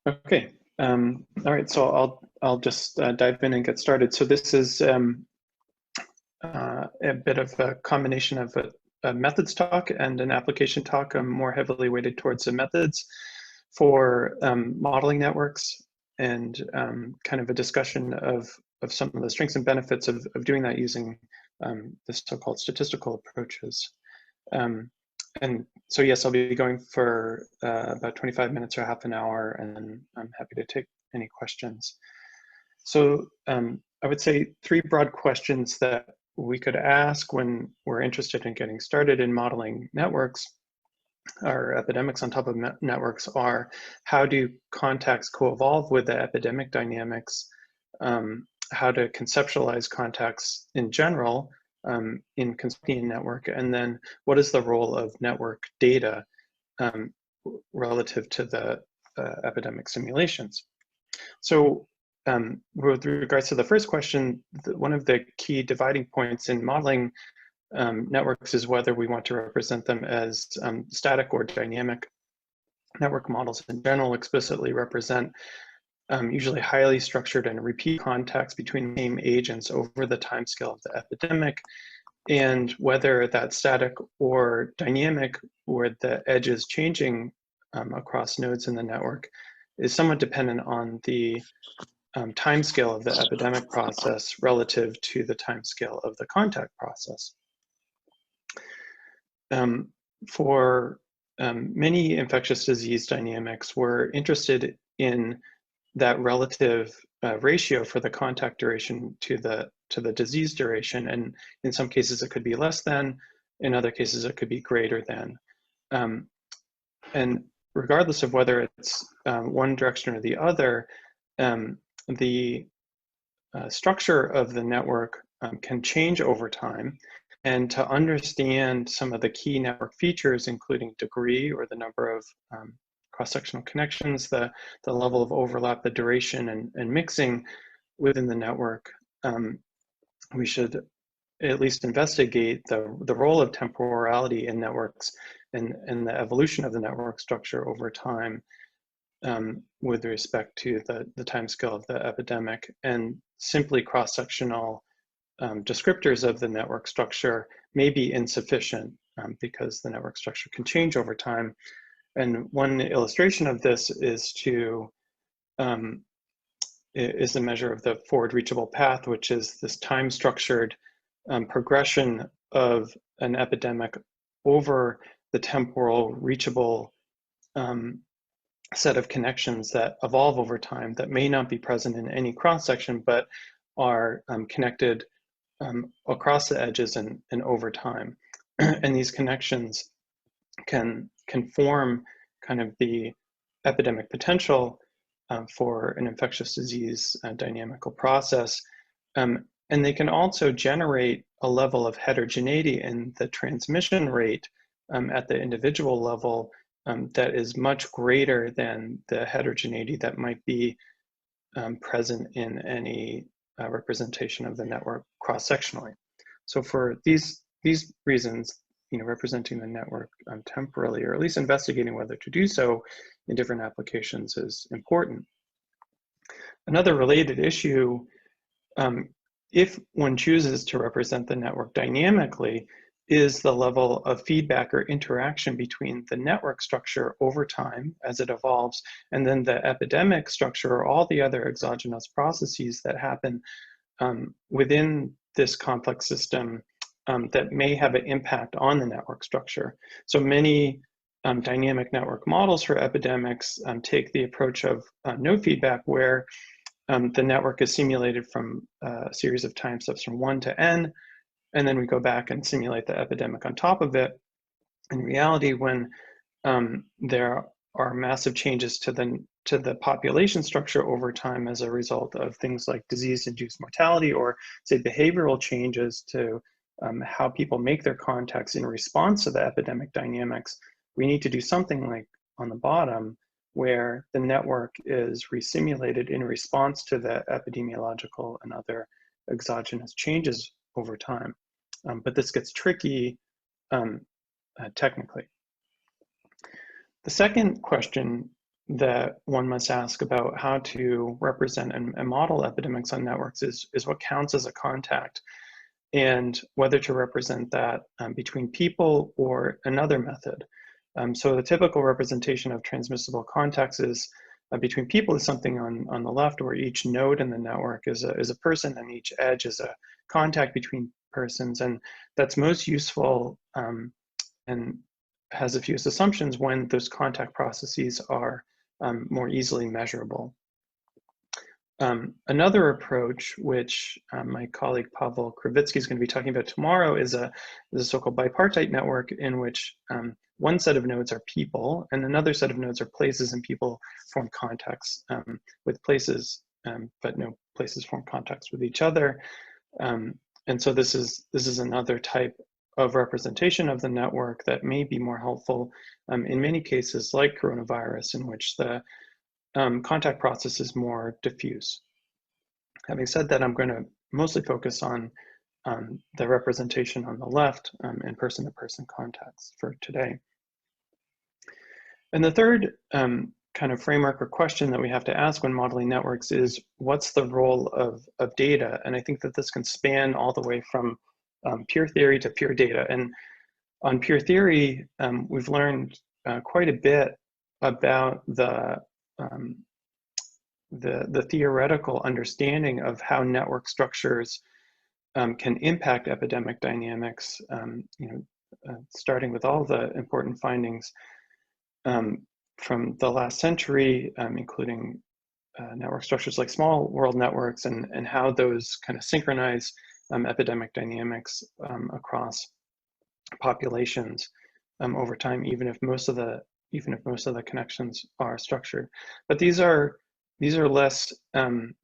Okay. All right. So I'll just dive in and get started. So this is a bit of a combination of a methods talk and an application talk. I'm more heavily weighted towards the methods for modeling networks and kind of a discussion of some of the strengths and benefits of doing that using the so-called statistical approaches. And so yes, I'll be going for about 25 minutes or half an hour, and then I'm happy to take any questions. So I would say three broad questions that we could ask when we're interested in getting started in modeling networks or epidemics on top of networks are: how do contacts co-evolve with the epidemic dynamics? How to conceptualize contacts in general in constructing a network, and then what is the role of network data relative to the epidemic simulations? So with regards to the first question, one of the key dividing points in modeling networks is whether we want to represent them as static or dynamic. Network models in general explicitly represent usually highly structured and repeat contacts between the same agents over the timescale of the epidemic, and whether that's static or dynamic, where the edge is changing across nodes in the network, is somewhat dependent on the timescale of the epidemic process relative to the timescale of the contact process. For many infectious disease dynamics, we're interested in that relative ratio for the contact duration to the disease duration, and in some cases it could be less than, in other cases it could be greater than. And regardless of whether it's one direction or the other, the structure of the network can change over time. And to understand some of the key network features, including degree or the number of cross-sectional connections, the level of overlap, the duration, and mixing within the network, we should at least investigate the role of temporality in networks and the evolution of the network structure over time with respect to the timescale of the epidemic. And simply cross-sectional descriptors of the network structure may be insufficient because the network structure can change over time. And one illustration of this is the measure of the forward reachable path, which is this time-structured progression of an epidemic over the temporal reachable set of connections that evolve over time that may not be present in any cross-section, but are connected across the edges and over time. And these connections can form kind of the epidemic potential for an infectious disease dynamical process. And they can also generate a level of heterogeneity in the transmission rate at the individual level that is much greater than the heterogeneity that might be present in any representation of the network cross-sectionally. So for these reasons, representing the network temporally, or at least investigating whether to do so in different applications, is important. Another related issue, if one chooses to represent the network dynamically, is the level of feedback or interaction between the network structure over time as it evolves, and then the epidemic structure or all the other exogenous processes that happen within this complex system that may have an impact on the network structure. So many dynamic network models for epidemics take the approach of no feedback, where the network is simulated from a series of time steps from 1 to n, and then we go back and simulate the epidemic on top of it. In reality, when there are massive changes to the population structure over time as a result of things like disease-induced mortality, or say behavioral changes to how people make their contacts in response to the epidemic dynamics, we need to do something like on the bottom, where the network is resimulated in response to the epidemiological and other exogenous changes over time. But this gets tricky technically. The second question that one must ask about how to represent and model epidemics on networks is what counts as a contact, and whether to represent that between people or another method. So the typical representation of transmissible contacts is between people is something on the left, where each node in the network is a person and each edge is a contact between persons. And that's most useful and has a few assumptions when those contact processes are more easily measurable. Another approach, which my colleague Pavel Kravitsky is going to be talking about tomorrow, is a so-called bipartite network in which one set of nodes are people and another set of nodes are places, and people form contacts with places, but no places form contacts with each other. And so this is another type of representation of the network that may be more helpful in many cases, like coronavirus, in which the contact process is more diffuse. Having said that, I'm going to mostly focus on the representation on the left and person-to-person contacts for today. And the third kind of framework or question that we have to ask when modeling networks is, what's the role of data? And I think that this can span all the way from pure theory to pure data. And on pure theory, we've learned quite a bit about the theoretical understanding of how network structures can impact epidemic dynamics, starting with all the important findings from the last century, including network structures like small world networks and how those kind of synchronize epidemic dynamics across populations over time, even if most of the connections are structured. But these are less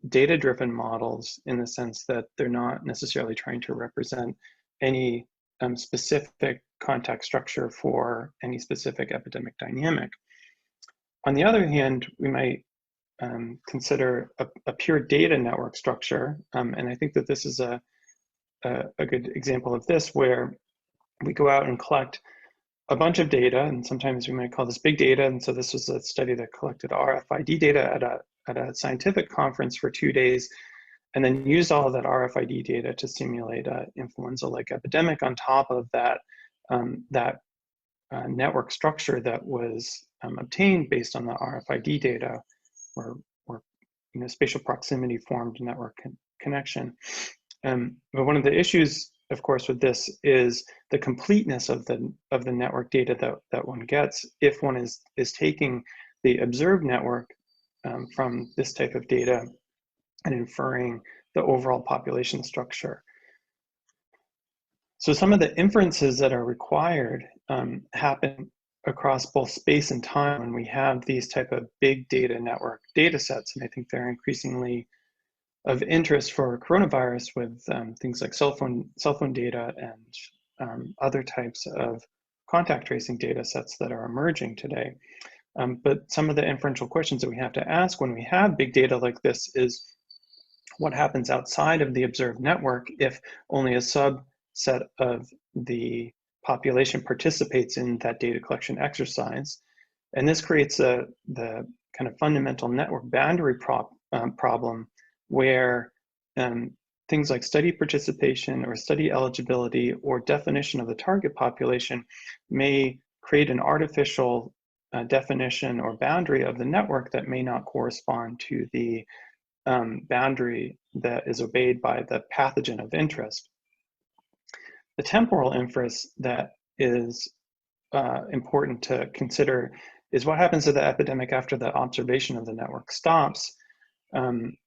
data-driven models in the sense that they're not necessarily trying to represent any specific contact structure for any specific epidemic dynamic. On the other hand, we might consider a pure data network structure, and I think that this is a good example of this, where we go out and collect a bunch of data, and sometimes we might call this big data. And so this was a study that collected RFID data at a scientific conference for 2 days, and then used all of that RFID data to simulate an influenza-like epidemic on top of that network structure that was obtained based on the RFID data, or spatial proximity formed network connection. But one of the issues, of course, with this is the completeness of the network data that one gets if one is taking the observed network from this type of data and inferring the overall population structure. So some of the inferences that are required happen across both space and time when we have these type of big data network data sets, and I think they're increasingly of interest for coronavirus with things like cell phone data and other types of contact tracing data sets that are emerging today. But some of the inferential questions that we have to ask when we have big data like this is, what happens outside of the observed network if only a subset of the population participates in that data collection exercise? And this creates the kind of fundamental network boundary problem, where things like study participation or study eligibility or definition of the target population may create an artificial definition or boundary of the network that may not correspond to the boundary that is obeyed by the pathogen of interest. The temporal inference that is important to consider is what happens to the epidemic after the observation of the network stops. In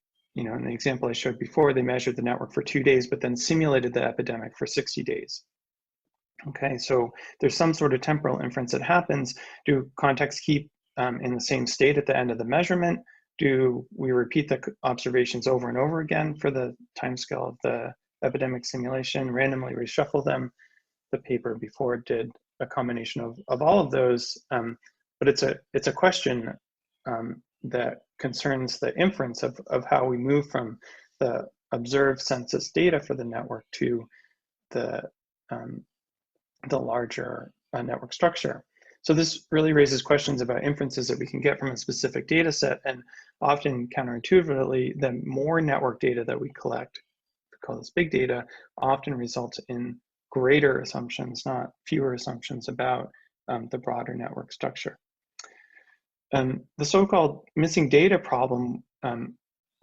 the example I showed before, they measured the network for 2 days, but then simulated the epidemic for 60 days. Okay, so there's some sort of temporal inference that happens. Do contacts keep in the same state at the end of the measurement? Do we repeat the observations over and over again for the timescale of the epidemic simulation, randomly reshuffle them? The paper before did a combination of all of those, but it's a question that concerns the inference of how we move from the observed census data for the network to the larger network structure. So this really raises questions about inferences that we can get from a specific data set, and often counterintuitively, the more network data that we collect, we call this big data, often results in greater assumptions, not fewer assumptions about the broader network structure. The so-called missing data problem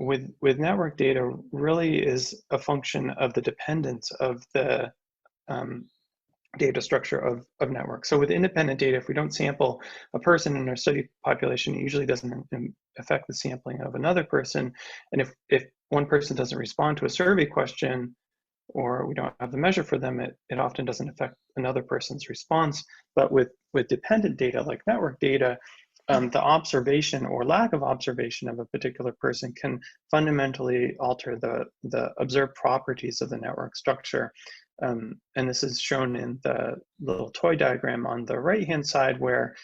with network data really is a function of the dependence of the data structure of networks. So with independent data, if we don't sample a person in our study population, it usually doesn't affect the sampling of another person. And if one person doesn't respond to a survey question, or we don't have the measure for them, it often doesn't affect another person's response. But with dependent data like network data, the observation or lack of observation of a particular person can fundamentally alter the observed properties of the network structure. And this is shown in the little toy diagram on the right-hand side where,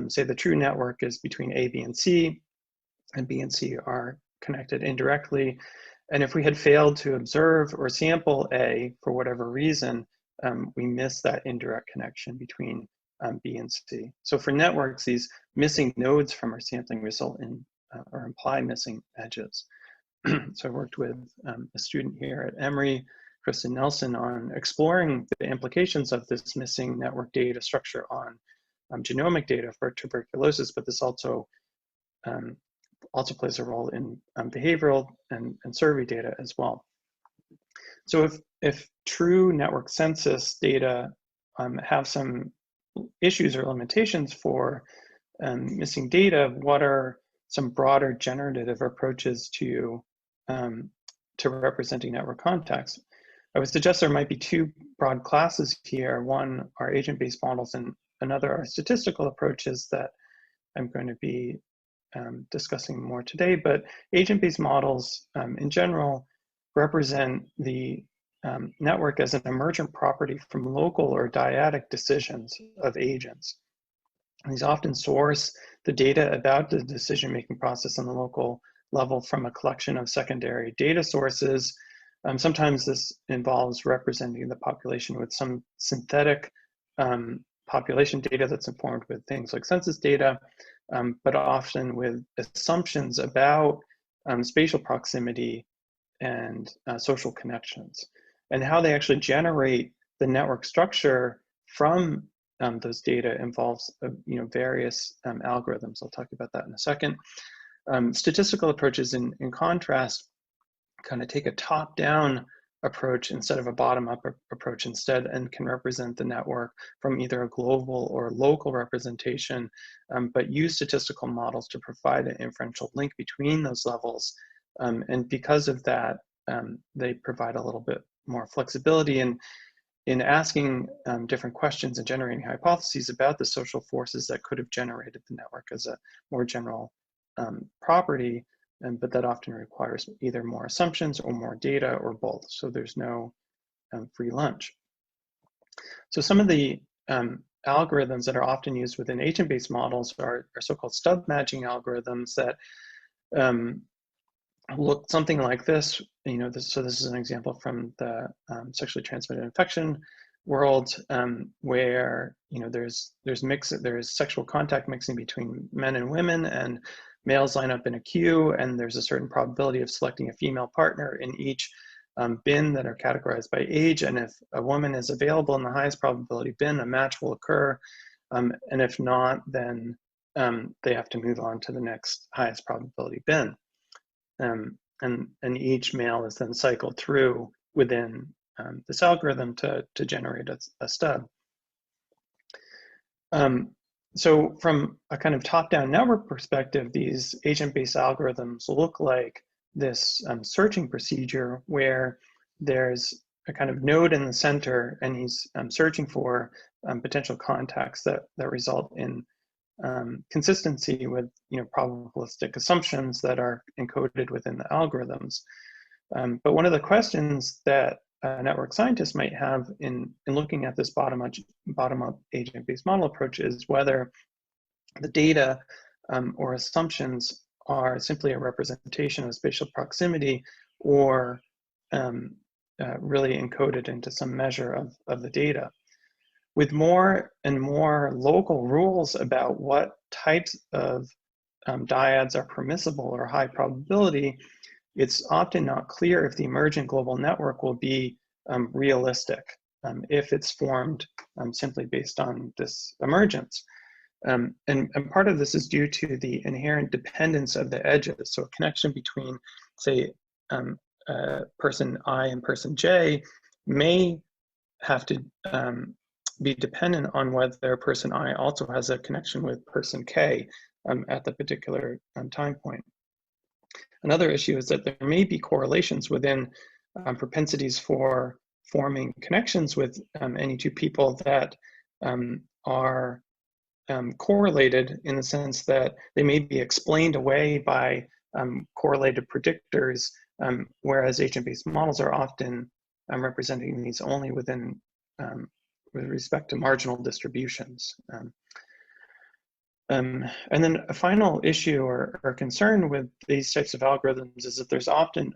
say, the true network is between A, B, and C and C are connected indirectly. And if we had failed to observe or sample A for whatever reason, we miss that indirect connection between B and C. So for networks, these missing nodes from our sampling result in or imply missing edges. So I worked with a student here at Emory, Kristen Nelson, on exploring the implications of this missing network data structure on genomic data for tuberculosis, but this also plays a role in behavioral and survey data as well. So if true network census data have some issues or limitations for missing data, what are some broader generative approaches to representing network contexts? I would suggest there might be two broad classes here. One are agent-based models, and another are statistical approaches that I'm going to be discussing more today. But agent-based models in general represent the network as an emergent property from local or dyadic decisions of agents. And these often source the data about the decision-making process on the local level from a collection of secondary data sources. Sometimes this involves representing the population with some synthetic population data that's informed with things like census data, but often with assumptions about spatial proximity and social connections, and how they actually generate the network structure from those data involves various algorithms. I'll talk about that in a second. Statistical approaches, in contrast, kind of take a top-down approach instead of a bottom-up approach instead, and can represent the network from either a global or local representation, but use statistical models to provide an inferential link between those levels. And because of that, they provide a little bit more flexibility in asking different questions and generating hypotheses about the social forces that could have generated the network as a more general property, but that often requires either more assumptions or more data or both. So there's no free lunch. So some of the algorithms that are often used within agent-based models are so-called stub matching algorithms that look something like this. So this is an example from the sexually transmitted infection world, where there's sexual contact mixing between men and women, and males line up in a queue, and there's a certain probability of selecting a female partner in each bin that are categorized by age. And if a woman is available in the highest probability bin, a match will occur. And if not, then they have to move on to the next highest probability bin. And each male is then cycled through within this algorithm to generate a stub. So from a kind of top-down network perspective, these agent-based algorithms look like this searching procedure where there's a kind of node in the center, and he's searching for potential contacts that result in consistency with probabilistic assumptions that are encoded within the algorithms. But one of the questions that network scientists might have in looking at this bottom-up agent-based model approach is whether the data or assumptions are simply a representation of spatial proximity, or really encoded into some measure of the data. with more and more local rules about what types of dyads are permissible or high probability, it's often not clear if the emergent global network will be realistic if it's formed simply based on this emergence. And part of this is due to the inherent dependence of the edges. So a connection between, say, person I and person J may have to be dependent on whether person I also has a connection with person K at the particular time point. Another issue is that there may be correlations within propensities for forming connections with any two people that are correlated in the sense that they may be explained away by correlated predictors, whereas agent-based models are often representing these only within with respect to marginal distributions. And then a final issue or concern with these types of algorithms is that there's often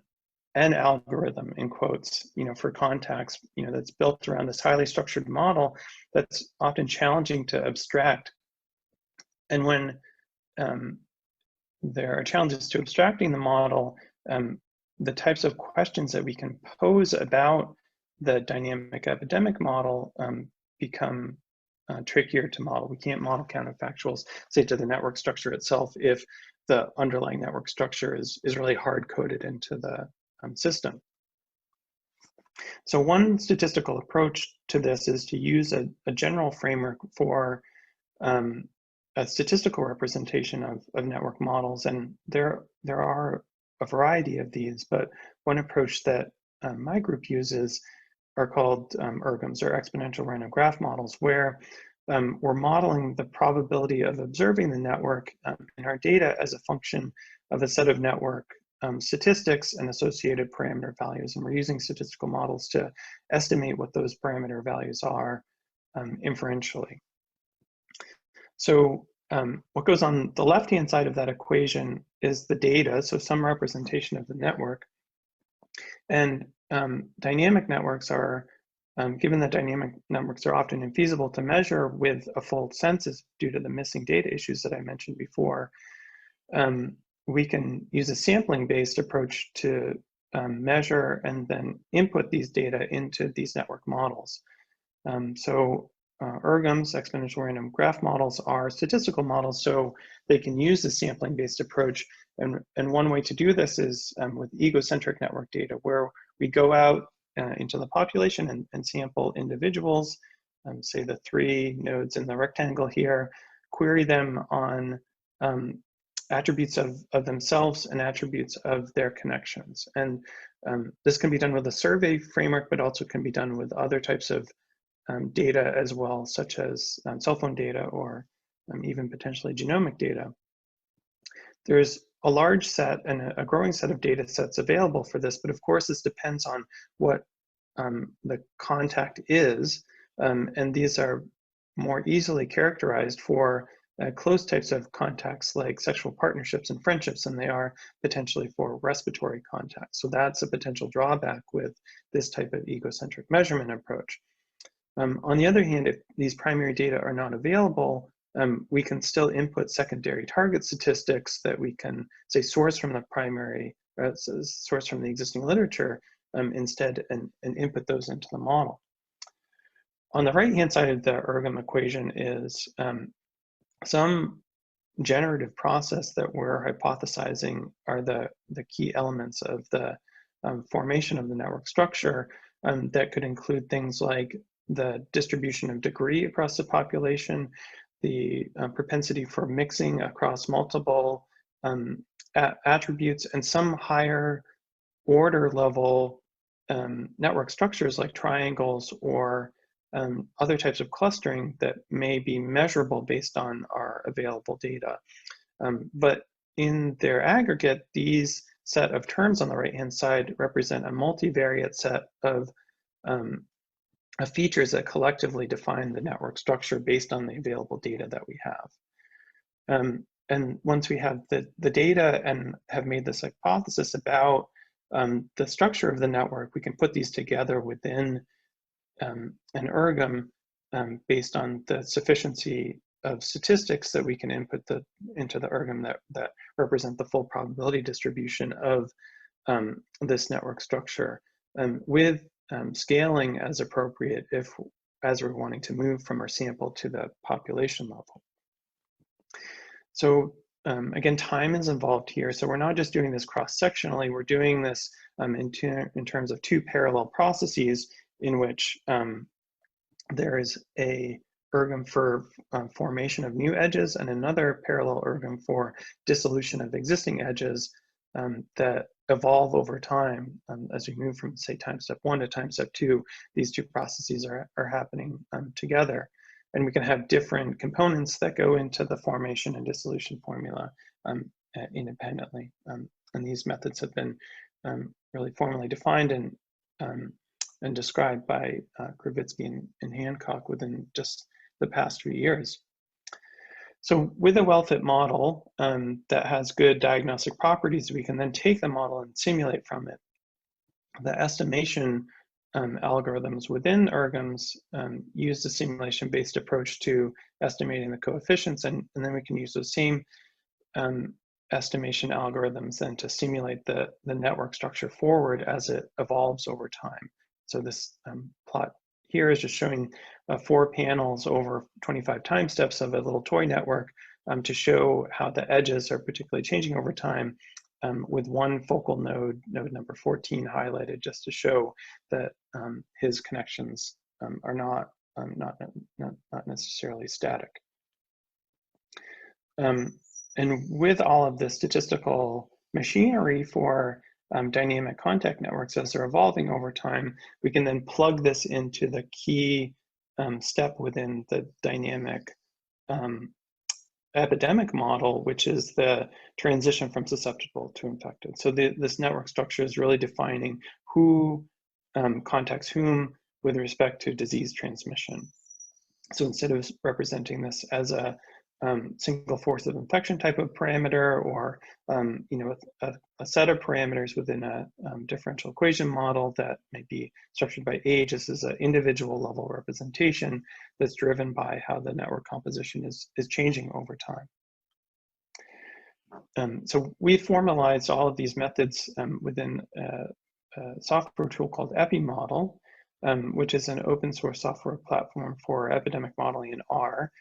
an algorithm, in quotes, for contacts, that's built around this highly structured model that's often challenging to abstract. And when there are challenges to abstracting the model, the types of questions that we can pose about the dynamic epidemic model become trickier to model. We can't model counterfactuals, say, to the network structure itself if the underlying network structure is really hard-coded into the system. So one statistical approach to this is to use a general framework for a statistical representation of network models, and there are a variety of these, but one approach that my group uses are called ERGMs, or exponential random graph models, where we're modeling the probability of observing the network in our data as a function of a set of network statistics and associated parameter values, and we're using statistical models to estimate what those parameter values are inferentially. So what goes on the left-hand side of that equation is the data, so some representation of the network. And dynamic networks are, given that dynamic networks are often infeasible to measure with a full census due to the missing data issues that I mentioned before, we can use a sampling-based approach to measure and then input these data into these network models. ERGMs, exponential random graph models, are statistical models, so they can use the sampling-based approach. And one way to do this is with egocentric network data, where we go out into the population and sample individuals, say the 3 nodes in the rectangle here, query them on attributes of themselves and attributes of their connections. And this can be done with a survey framework, but also can be done with other types of data as well, such as cell phone data or even potentially genomic data. There's a large set and a growing set of data sets available for this, but of course this depends on what the contact is, and these are more easily characterized for close types of contacts like sexual partnerships and friendships than they are potentially for respiratory contacts. So that's a potential drawback with this type of egocentric measurement approach. On the other hand, if these primary data are not available, we can still input secondary target statistics that we can, say, source from the primary, source from the existing literature instead, and input those into the model. On the right-hand side of the ERGM equation is some generative process that we're hypothesizing are the key elements of the formation of the network structure that could include things like the distribution of degree across the population, the propensity for mixing across multiple attributes, and some higher order level network structures like triangles or other types of clustering that may be measurable based on our available data. But in their aggregate, these set of terms on the right-hand side represent a multivariate set of features that collectively define the network structure based on the available data that we have. And once we have the data and have made this hypothesis about the structure of the network, we can put these together within an ERGM based on the sufficiency of statistics that we can input into the ergom that represent the full probability distribution of this network structure, with scaling as appropriate as we're wanting to move from our sample to the population level. So again, time is involved here. So we're not just doing this cross-sectionally, we're doing this in terms of two parallel processes in which there is a ergom for formation of new edges and another parallel ergom for dissolution of existing edges that evolve over time. As we move from, say, time step 1 to time step 2, these two processes are happening together. And we can have different components that go into the formation and dissolution formula independently. And these methods have been really formally defined and described by Kravitsky and Hancock within just the past few years. So with a well-fit model that has good diagnostic properties, we can then take the model and simulate from it. The estimation algorithms within ergoms use the simulation-based approach to estimating the coefficients, and then we can use those same estimation algorithms then to simulate the network structure forward as it evolves over time. So this plot here is just showing 4 panels over 25 time steps of a little toy network to show how the edges are particularly changing over time, with one focal node number 14 highlighted, just to show that his connections are not necessarily static. And with all of the statistical machinery for dynamic contact networks as they're evolving over time, we can then plug this into the key step within the dynamic epidemic model, which is the transition from susceptible to infected. So this network structure is really defining who contacts whom with respect to disease transmission. So instead of representing this as a single force of infection type of parameter, or a set of parameters within a differential equation model that may be structured by age, this is an individual level representation that's driven by how the network composition is changing over time. So we formalized all of these methods within a software tool called EpiModel, which is an open source software platform for epidemic modeling in R.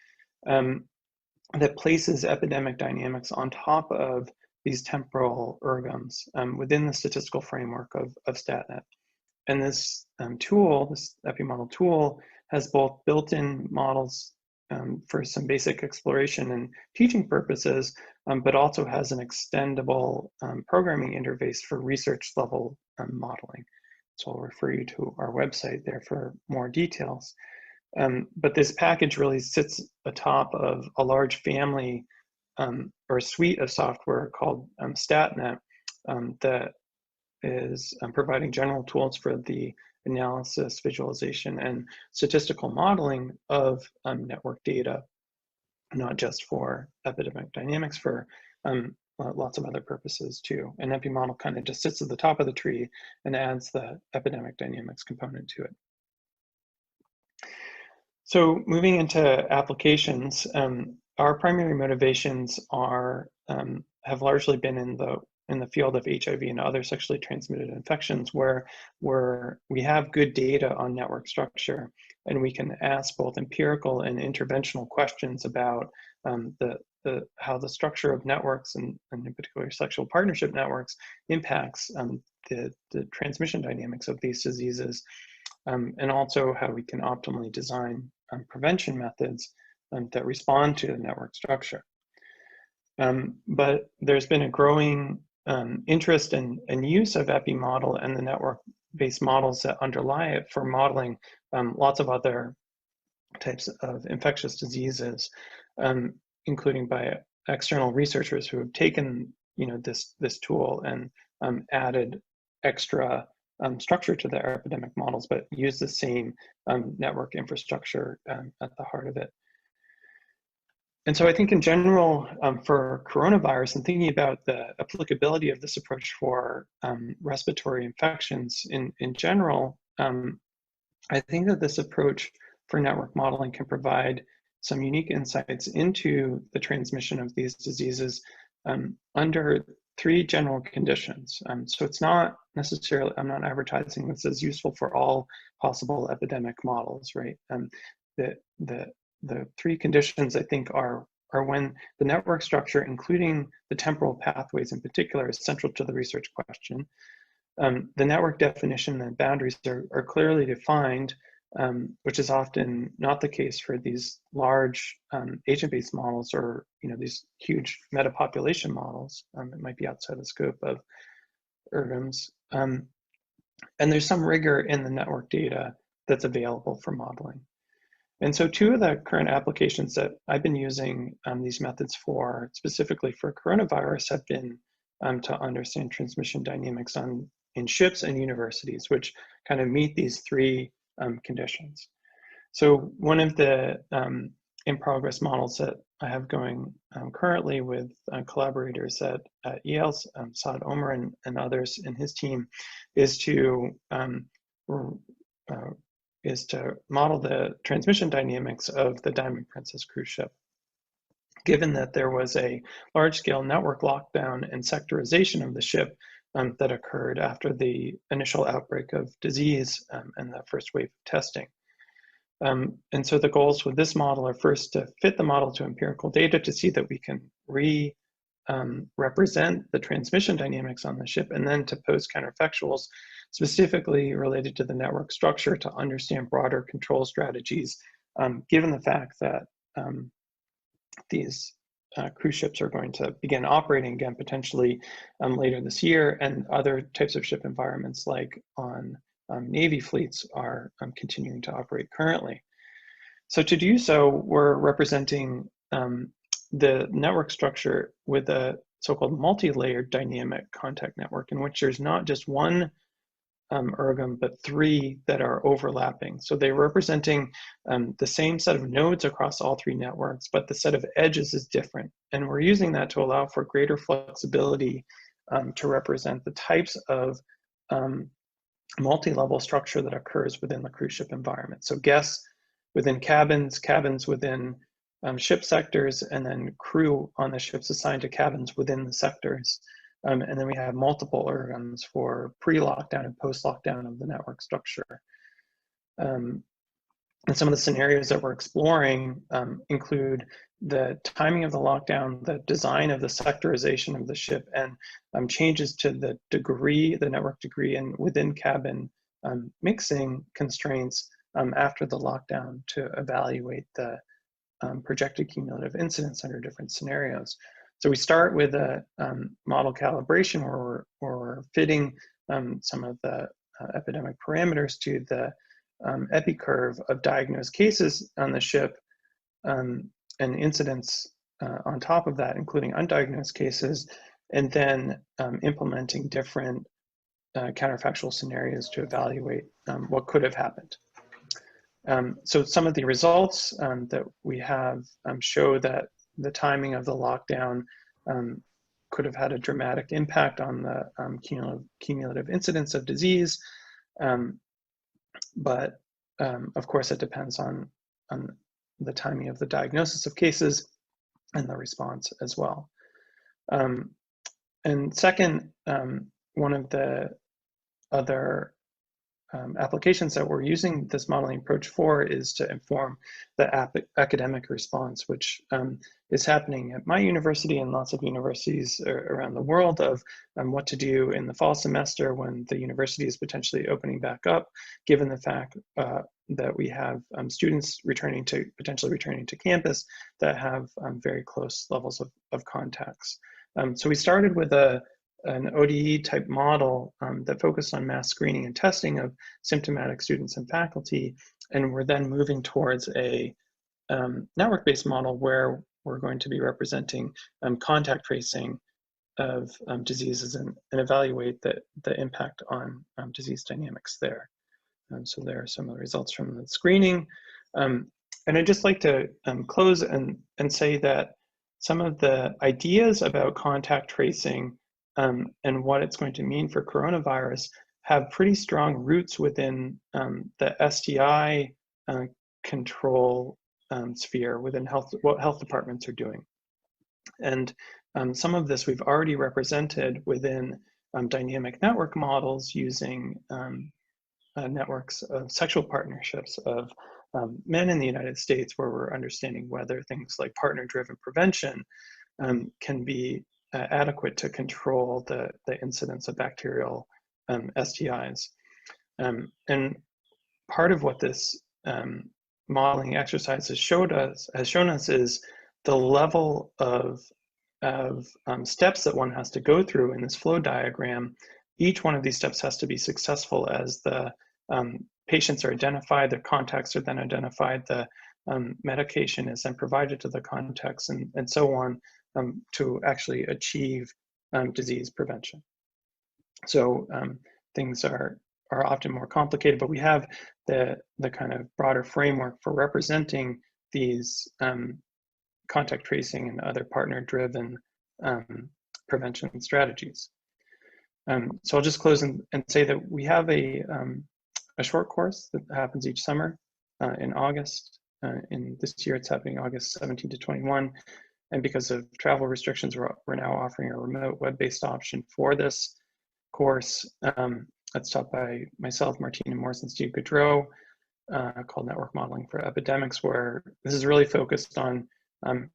That places epidemic dynamics on top of these temporal ergoms within the statistical framework of StatNet. And this tool, this EpiModel tool, has both built-in models for some basic exploration and teaching purposes, but also has an extendable programming interface for research level modeling. So I'll refer you to our website there for more details. But this package really sits atop of a large family or suite of software called StatNet that is providing general tools for the analysis, visualization, and statistical modeling of network data, not just for epidemic dynamics, for lots of other purposes too. And EpiModel kind of just sits at the top of the tree and adds the epidemic dynamics component to it. So moving into applications, our primary motivations have largely been in the field of HIV and other sexually transmitted infections, where we have good data on network structure, and we can ask both empirical and interventional questions about how the structure of networks, and in particular sexual partnership networks, impacts the transmission dynamics of these diseases, and also how we can optimally design prevention methods that respond to the network structure. But there's been a growing interest and use of EpiModel and the network-based models that underlie it for modeling lots of other types of infectious diseases, including by external researchers who have taken this tool and added extra structure to their epidemic models, but use the same network infrastructure at the heart of it. And so I think in general, for coronavirus, and thinking about the applicability of this approach for respiratory infections in general, I think that this approach for network modeling can provide some unique insights into the transmission of these diseases under three general conditions. So it's not necessarily, I'm not advertising this as useful for all possible epidemic models, right? The three conditions I think are when the network structure, including the temporal pathways in particular, is central to the research question. The network definition and boundaries are clearly defined, which is often not the case for these large agent-based models, or these huge metapopulation models. It might be outside the scope of ERGMs. And there's some rigor in the network data that's available for modeling. And so two of the current applications that I've been using these methods for, specifically for coronavirus, have been to understand transmission dynamics in ships and universities, which kind of meet these three conditions. So one of the in-progress models that I have going currently with collaborators at Yale, Saad Omer and others in his team, is to model the transmission dynamics of the Diamond Princess cruise ship. Given that there was a large-scale network lockdown and sectorization of the ship that occurred after the initial outbreak of disease and the first wave of testing. And so the goals with this model are first to fit the model to empirical data to see that we can represent the transmission dynamics on the ship, and then to pose counterfactuals specifically related to the network structure to understand broader control strategies, given the fact that these cruise ships are going to begin operating again potentially later this year, and other types of ship environments like on Navy fleets are continuing to operate currently. So to do so, we're representing the network structure with a so-called multi-layered dynamic contact network, in which there's not just one ERGM, but three that are overlapping. So they're representing the same set of nodes across all three networks, but the set of edges is different. And we're using that to allow for greater flexibility to represent the types of multi-level structure that occurs within the cruise ship environment. So guests within cabins, cabins within ship sectors, and then crew on the ships assigned to cabins within the sectors. And then we have multiple ERGMs for pre-lockdown and post-lockdown of the network structure. And some of the scenarios that we're exploring include the timing of the lockdown, the design of the sectorization of the ship, and changes to the degree, the network degree, and within cabin mixing constraints after the lockdown to evaluate the projected cumulative incidence under different scenarios. So we start with a model calibration where we're fitting some of the epidemic parameters to the epi curve of diagnosed cases on the ship and incidents on top of that, including undiagnosed cases, and then implementing different counterfactual scenarios to evaluate what could have happened. So some of the results that we have show that the timing of the lockdown could have had a dramatic impact on the cumulative incidence of disease. But of course, it depends on the timing of the diagnosis of cases and the response as well. And second, one of the other applications that we're using this modeling approach for is to inform the academic response, which is happening at my university and lots of universities around the world, of what to do in the fall semester when the university is potentially opening back up, given the fact that we have students potentially returning to campus that have very close levels of contacts. So we started with an ODE type model that focused on mass screening and testing of symptomatic students and faculty. And we're then moving towards a network-based model where we're going to be representing contact tracing of diseases and evaluate the impact on disease dynamics there. So there are some of the results from the screening. And I'd just like to close and say that some of the ideas about contact tracing and what it's going to mean for coronavirus have pretty strong roots within the STI control sphere within health, what health departments are doing. And some of this we've already represented within dynamic network models using networks of sexual partnerships of men in the United States, where we're understanding whether things like partner-driven prevention can be adequate to control the incidence of bacterial STIs. And part of what this modeling exercise has shown us is the level of steps that one has to go through in this flow diagram. Each one of these steps has to be successful as the patients are identified, their contacts are then identified, the medication is then provided to the contacts, and so on, to actually achieve disease prevention. So things are often more complicated, but we have the kind of broader framework for representing these contact tracing and other partner-driven prevention strategies. So I'll just close and say that we have a short course that happens each summer in August. In this year, it's happening August 17 to 21. And because of travel restrictions, we're now offering a remote web-based option for this course that's taught by myself, Martina Morse, and Steve Gaudreau, called Network Modeling for Epidemics, where this is really focused on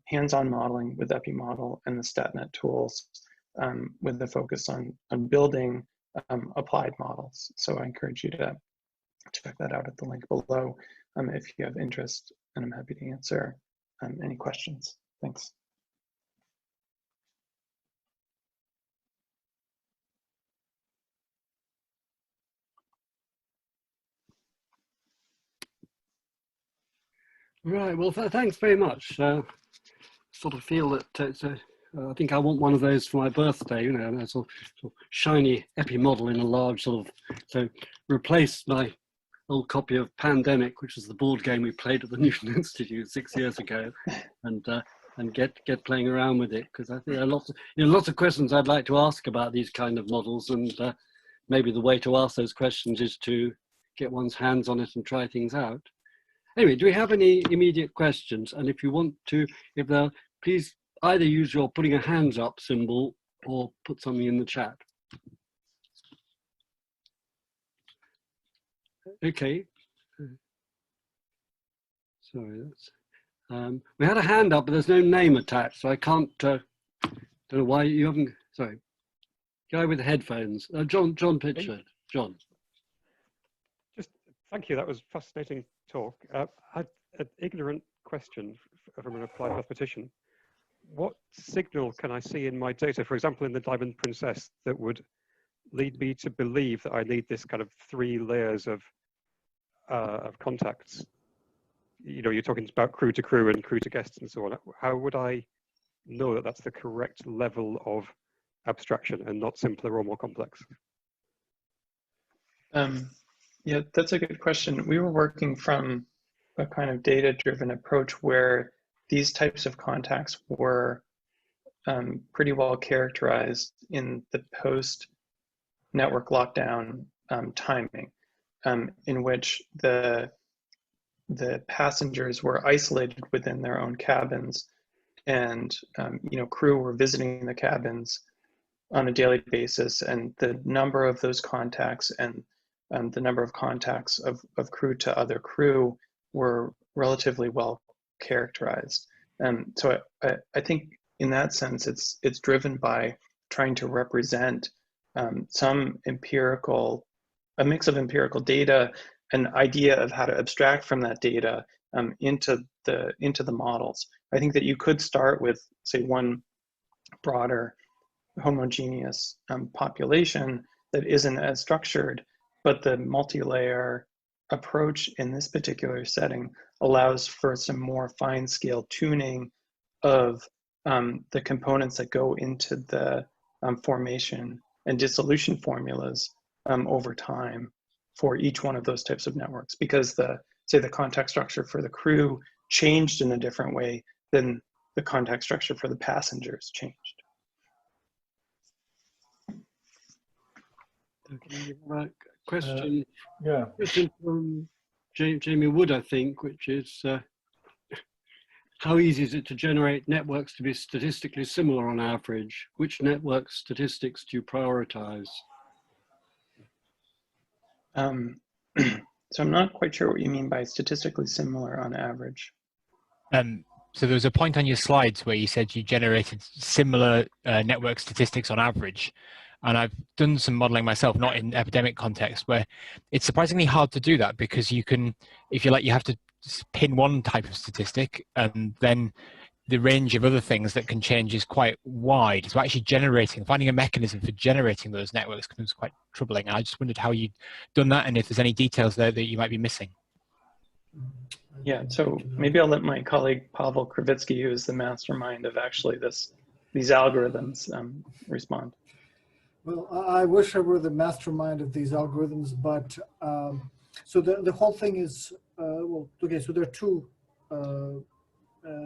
hands-on modeling with EpiModel and the StatNet tools, with the focus on building applied models. So I encourage you to check that out at the link below if you have interest, and I'm happy to answer any questions. Thanks. Right, well, thanks very much. Sort of feel that I think I want one of those for my birthday, you know, a sort of shiny epi model in a large sort of, so replace my old copy of Pandemic, which is the board game we played at the Newton Institute 6 years ago, and get playing around with it, because I think there are lots of questions I'd like to ask about these kind of models, and maybe the way to ask those questions is to get one's hands on it and try things out. Anyway, do we have any immediate questions? And if you want to, please either use your putting a hands up symbol or put something in the chat. Okay. Sorry, that's, we had a hand up, but there's no name attached, so I can't, don't know why you haven't, sorry. Guy with the headphones, John Pitchford. John. Just, thank you, that was a fascinating talk. I had an ignorant question from an applied mathematician. What signal can I see in my data, for example, in the Diamond Princess, that would lead me to believe that I need this kind of 3 layers of contacts? You know, you're talking about crew to crew and crew to guests and so on. How would I know that that's the correct level of abstraction and not simpler or more complex? Yeah, that's a good question. We were working from a kind of data-driven approach where these types of contacts were pretty well characterized in the post-network lockdown timing, in which the passengers were isolated within their own cabins, and you know, crew were visiting the cabins on a daily basis, and the number of those contacts and the number of contacts of crew to other crew were relatively well characterized. So I think in that sense, it's driven by trying to represent some empirical, a mix of empirical data, an idea of how to abstract from that data into the models. I think that you could start with, say, one broader homogeneous population that isn't as structured, but the multi-layer approach in this particular setting allows for some more fine scale tuning of the components that go into the formation and dissolution formulas over time for each one of those types of networks, because say the contact structure for the crew changed in a different way than the contact structure for the passengers changed. Okay, right. Question. Yeah. Question from Jamie Wood, I think, which is how easy is it to generate networks to be statistically similar on average? Which network statistics do you prioritize? So I'm not quite sure what you mean by statistically similar on average. So there was a point on your slides where you said you generated similar network statistics on average. And I've done some modeling myself, not in epidemic context, where it's surprisingly hard to do that because you can, if you like, you have to pin one type of statistic and then the range of other things that can change is quite wide. So actually finding a mechanism for generating those networks becomes quite troubling. And I just wondered how you'd done that and if there's any details there that you might be missing. Yeah, so maybe I'll let my colleague Pavel Kravitsky, who is the mastermind of actually these algorithms, respond. Well, I wish I were the mastermind of these algorithms, but so the whole thing is, well, okay, so there are two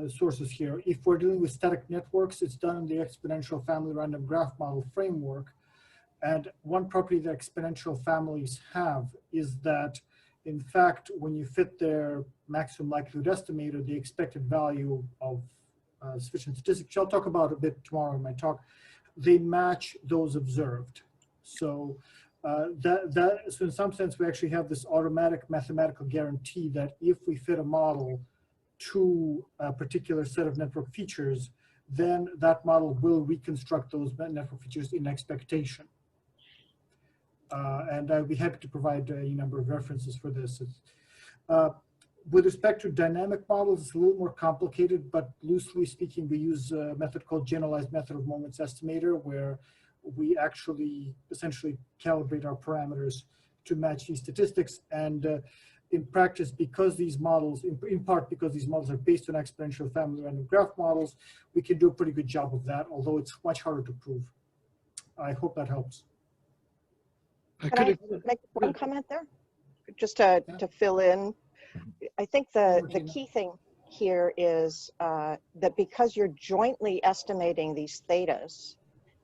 sources here. If we're dealing with static networks, it's done in the exponential family random graph model framework. And one property that exponential families have is that, in fact, when you fit their maximum likelihood estimator, the expected value of sufficient statistics, which I'll talk about a bit tomorrow in my talk, they match those observed. So so in some sense, we actually have this automatic mathematical guarantee that if we fit a model to a particular set of network features, then that model will reconstruct those network features in expectation. And I'd be happy to provide a number of references for this. With respect to dynamic models, it's a little more complicated, but loosely speaking, we use a method called generalized method of moments estimator, where we actually essentially calibrate our parameters to match these statistics. And in practice, because these models, in part because these models are based on exponential family random graph models, we can do a pretty good job of that, although it's much harder to prove. I hope that helps. Can I make one comment there? Just to fill in. I think the key thing here is that because you're jointly estimating these thetas,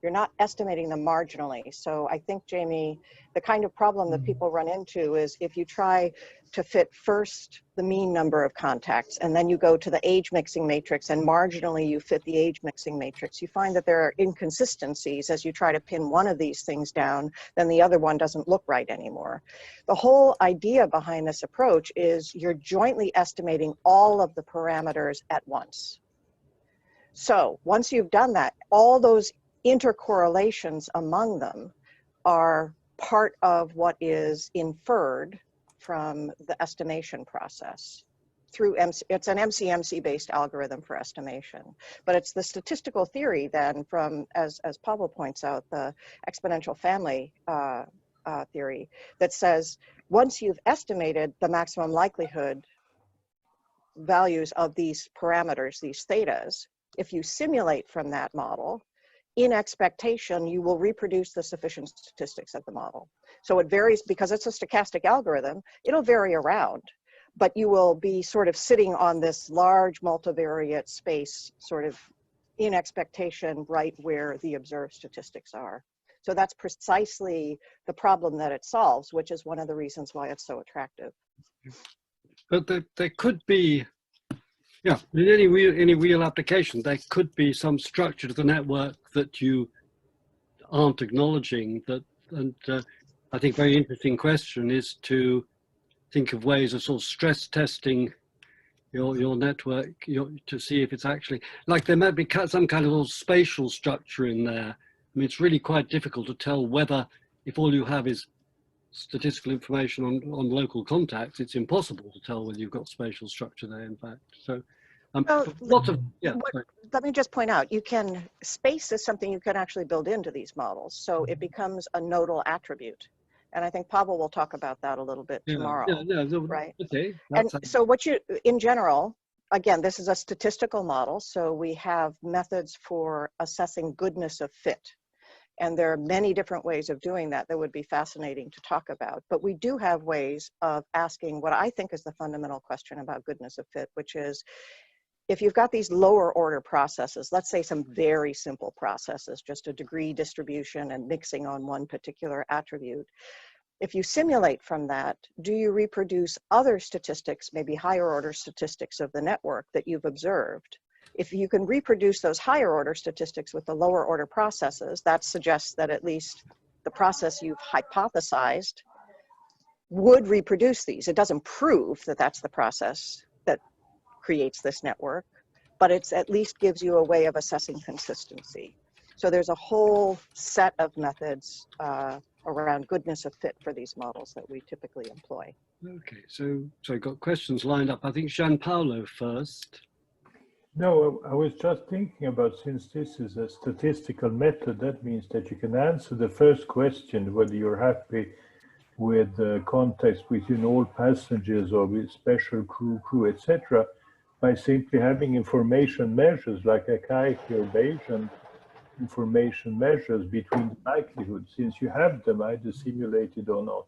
you're not estimating them marginally. So I think, Jamie, the kind of problem that people run into is if you try to fit first the mean number of contacts and then you go to the age mixing matrix and marginally you fit the age mixing matrix, you find that there are inconsistencies as you try to pin one of these things down, then the other one doesn't look right anymore. The whole idea behind this approach is you're jointly estimating all of the parameters at once. So once you've done that, all those intercorrelations among them are part of what is inferred from the estimation process through it's an MCMC based algorithm for estimation, but it's the statistical theory then from, as Pavel points out, the exponential family theory that says once you've estimated the maximum likelihood values of these parameters, these thetas, if you simulate from that model, in expectation, you will reproduce the sufficient statistics of the model. So it varies because it's a stochastic algorithm, it'll vary around, but you will be sort of sitting on this large multivariate space, sort of in expectation, right where the observed statistics are. So that's precisely the problem that it solves, which is one of the reasons why it's so attractive. But there could be, yeah, in any real application, there could be some structure to the network that you aren't acknowledging. And I think very interesting question is to think of ways of sort of stress testing your network to see if it's actually, like there might be some kind of little spatial structure in there. I mean, it's really quite difficult to tell whether, if all you have is statistical information on local contacts, it's impossible to tell whether you've got spatial structure there, in fact. So lots of, yeah. Let me just point out, space is something you can actually build into these models. So it becomes a nodal attribute. And I think Pavel will talk about that a little bit tomorrow, right? Okay. And so in general, again, this is a statistical model. So we have methods for assessing goodness of fit. And there are many different ways of doing that that would be fascinating to talk about. But we do have ways of asking what I think is the fundamental question about goodness of fit, which is, if you've got these lower order processes, let's say some very simple processes, just a degree distribution and mixing on one particular attribute, If you simulate from that, do you reproduce other statistics, maybe higher order statistics of the network that you've observed? If you can reproduce those higher order statistics with the lower order processes, that suggests that at least the process you've hypothesized would reproduce these. It doesn't prove that that's the process that creates this network, but it's at least gives you a way of assessing consistency. So there's a whole set of methods around goodness of fit for these models that we typically employ. Okay, so I've got questions lined up. I think Gianpaolo first. No, I was just thinking about, since this is a statistical method, that means that you can answer the first question, whether you're happy with the context within all passengers or with special crew, etc., by simply having information measures like Akaike or Bayesian information measures between the likelihoods, since you have them either simulated or not.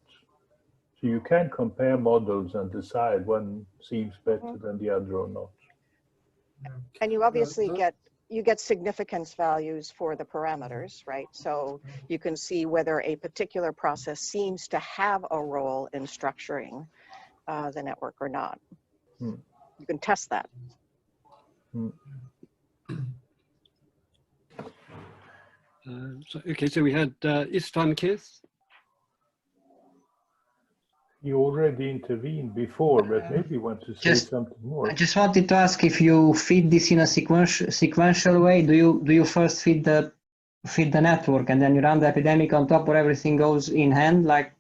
So you can compare models and decide one seems better than the other or not. And you obviously get significance values for the parameters, right? So you can see whether a particular process seems to have a role in structuring the network or not. You can test that. Okay, so we had Istvan Kith. You already intervened before, but maybe you want to say something more. I just wanted to ask if you feed this in a sequential way. Do you first feed the network and then you run the epidemic on top, or everything goes in hand? Like,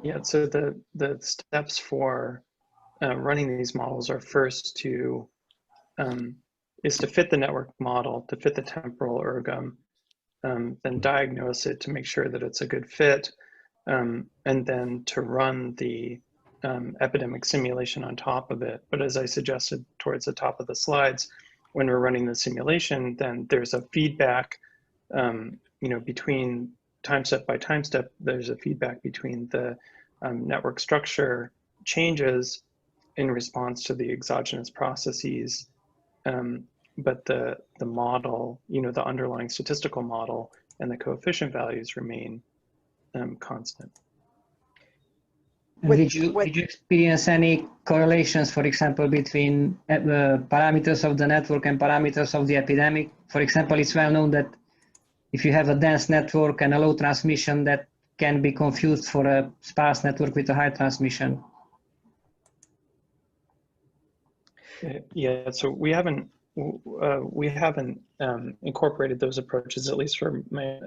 yeah. So the steps for running these models are first to fit the network model, to fit the temporal ergom, then diagnose it to make sure that it's a good fit. And then to run the epidemic simulation on top of it. But as I suggested towards the top of the slides, when we're running the simulation, then there's a feedback, between time step by time step, there's a feedback between the network structure changes in response to the exogenous processes. But the model, the underlying statistical model and the coefficient values remain constant. did you experience any correlations, for example, between parameters of the network and parameters of the epidemic? For example, it's well known that if you have a dense network and a low transmission, that can be confused for a sparse network with a high transmission. Yeah, so we haven't incorporated those approaches, at least for my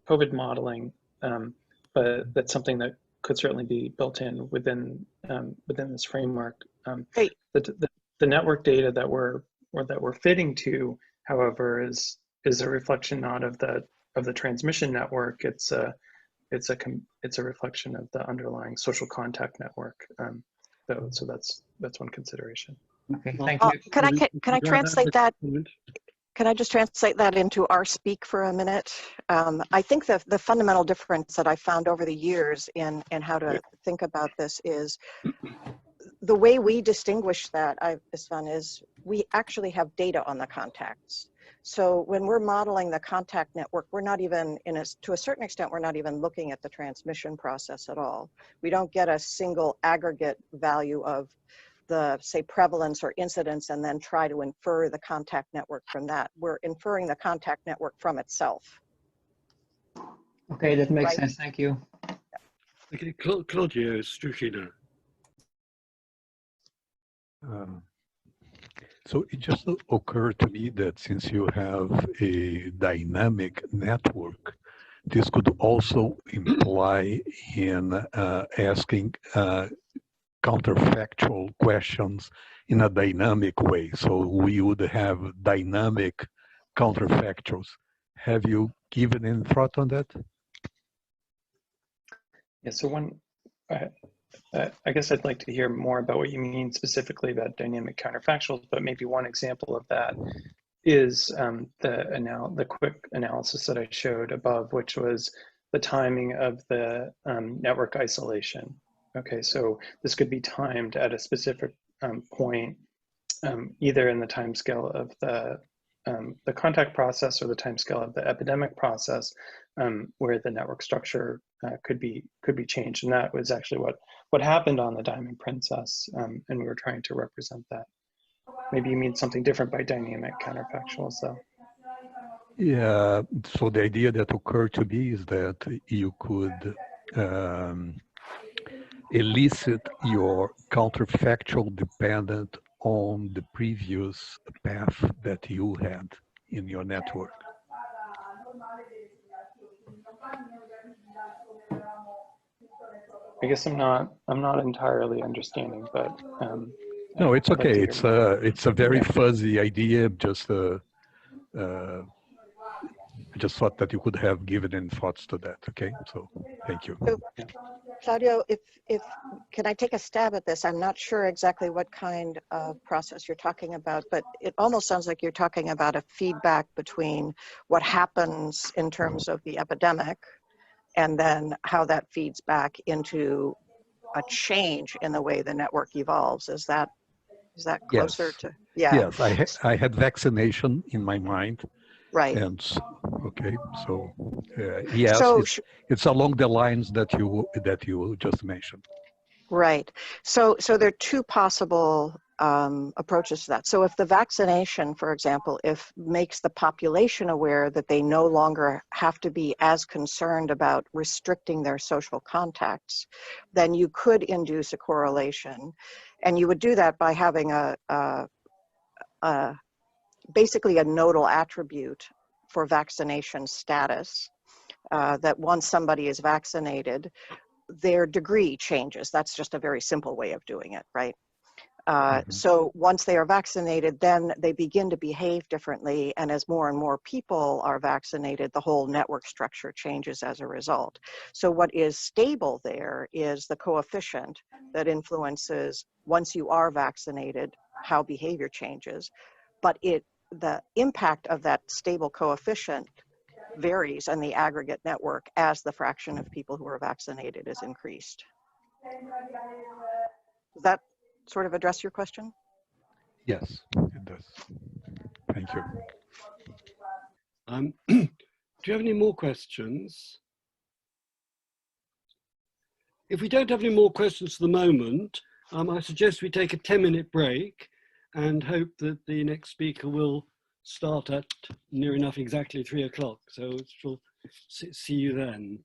COVID modeling, but that's something that could certainly be built in within this framework. The network data that we're fitting to, however, is a reflection not of the transmission network. It's a reflection of the underlying social contact network. So that's one consideration. Okay, thank you. Can I translate that? Can I just translate that into our speak for a minute? I think the fundamental difference that I found over the years in how to think about this is the way we distinguish that, Istvan, is we actually have data on the contacts. So when we're modeling the contact network, we're not even, to a certain extent, we're not even looking at the transmission process at all. We don't get a single aggregate value of the, say, prevalence or incidence and then try to infer the contact network from that. We're inferring the contact network from itself. Okay, that makes sense. Thank you. Okay, Claudio Struchina. So it just occurred to me that since you have a dynamic network, this could also imply in asking counterfactual questions in a dynamic way. So we would have dynamic counterfactuals. Have you given any thought on that? Yeah, so I guess I'd like to hear more about what you mean specifically about dynamic counterfactuals, but maybe one example of that is the quick analysis that I showed above, which was the timing of the network isolation. Okay, so this could be timed at a specific point, either in the time scale of the the contact process or the timescale of the epidemic process, where the network structure could be changed. And that was actually what happened on the Diamond Princess, and we were trying to represent that. Maybe you mean something different by dynamic counterfactual. So yeah, so the idea that occurred to me is that you could elicit your counterfactual dependent on the previous path that you had in your network. I guess I'm not entirely understanding, but no, it's okay. It's a very fuzzy idea. Just I just thought that you could have given any thoughts to that. Okay, so thank you. So, Claudio, if can I take a stab at this? I'm not sure exactly what kind of process you're talking about, but it almost sounds like you're talking about a feedback between what happens in terms of the epidemic and then how that feeds back into a change in the way the network evolves. Is that closer Yes. to? Yeah. Yes, I had vaccination in my mind. Right. And okay, so yes, So, it's along the lines that you just mentioned. right. So there are two possible approaches to that. So if the vaccination, for example, if makes the population aware that they no longer have to be as concerned about restricting their social contacts, then you could induce a correlation, and you would do that by having basically a nodal attribute for vaccination status, that once somebody is vaccinated, their degree changes. That's just a very simple way of doing it, right? So once they are vaccinated, then they begin to behave differently. And as more and more people are vaccinated, the whole network structure changes as a result. So what is stable there is the coefficient that influences, once you are vaccinated, how behavior changes. But the impact of that stable coefficient varies on the aggregate network as the fraction of people who are vaccinated is increased. Does that sort of address your question? Yes, it does. Thank you. Do you have any more questions? If we don't have any more questions for the moment, I suggest we take a 10-minute break and hope that the next speaker will start at near enough exactly 3 o'clock. So we'll see you then.